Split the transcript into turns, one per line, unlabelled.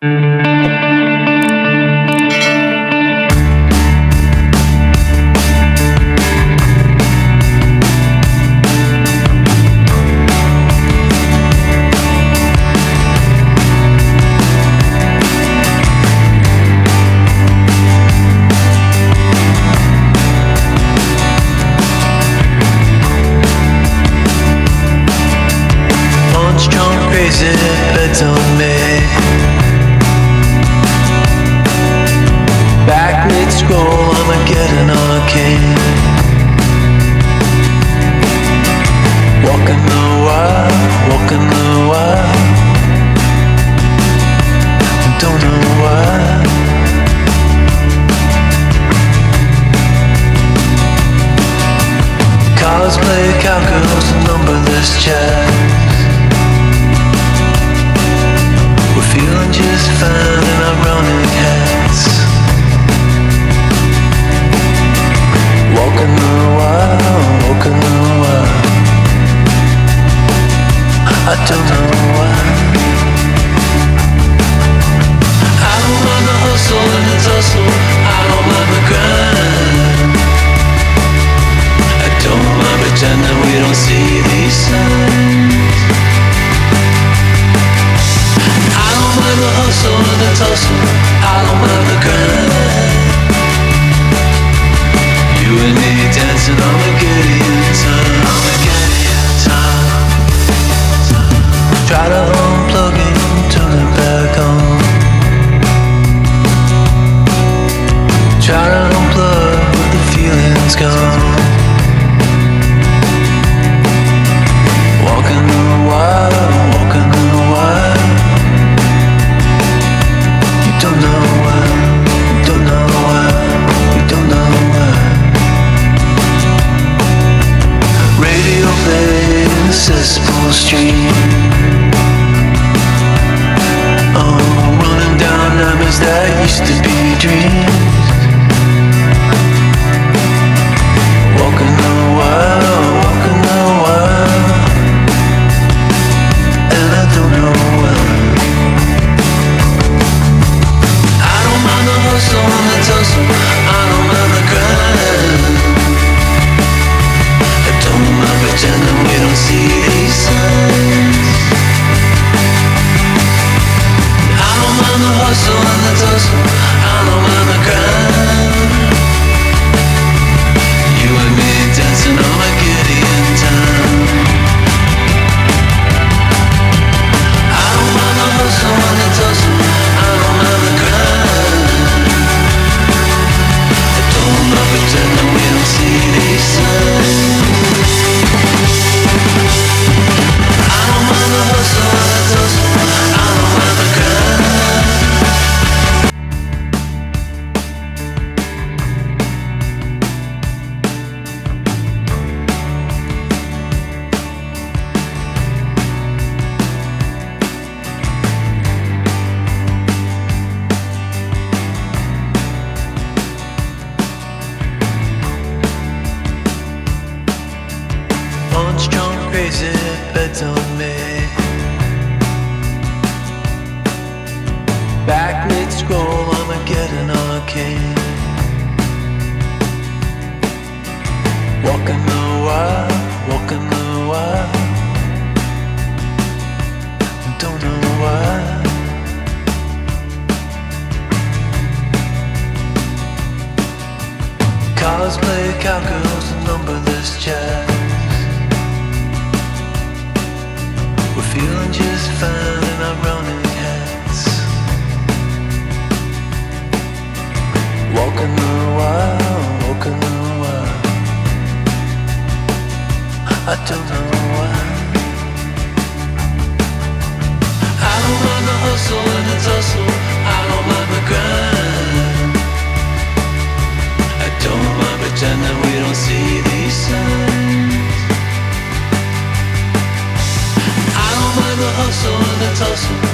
Crazy bets on me. Back mid-scroll, Armageddon arcane. Walking the wild. Don't know why. Cosplay cowgirls and numberless chats. We're feeling just fine in our running hats. Walking the wild. I don't know why. I don't mind the hustle and the tussle. I don't mind the grind. I don't mind pretending we don't see these signs. The hustle and the tussle, I don't mind the grind. You and me dancing on Armageddon time. Try to unplug it, turn it back on. Try to unplug, but the feeling's gone. Walking the wild. Cesspool stream. Oh, running down nightmares that used to be dreams. Walking the wild, and I don't know why. I don't mind the hustle and the tussle. I don't mind the grind. I don't mind pretending we don't see these signs. I don't mind the hustle and the tussle. I don't mind the grind. You and me dancing on Armageddon time. I don't mind the hustle and the tussle. I don't mind the grind. I don't mind pretending we don't see these signs. I don't mind the hustle and the tussle. I don't mind the grind. Strong, crazy bets on me. Back mid-scroll, Armageddon arcane. Walking the wild. Don't know why. Cosplay cowgirls and numberless chats. We're feeling just fine in our running hats. Walking the wild. I don't know why. I don't mind the hustle and the tussle. I don't mind the grind. I don't mind pretending we don't see these signs. I don't mind the hustle and the tussle.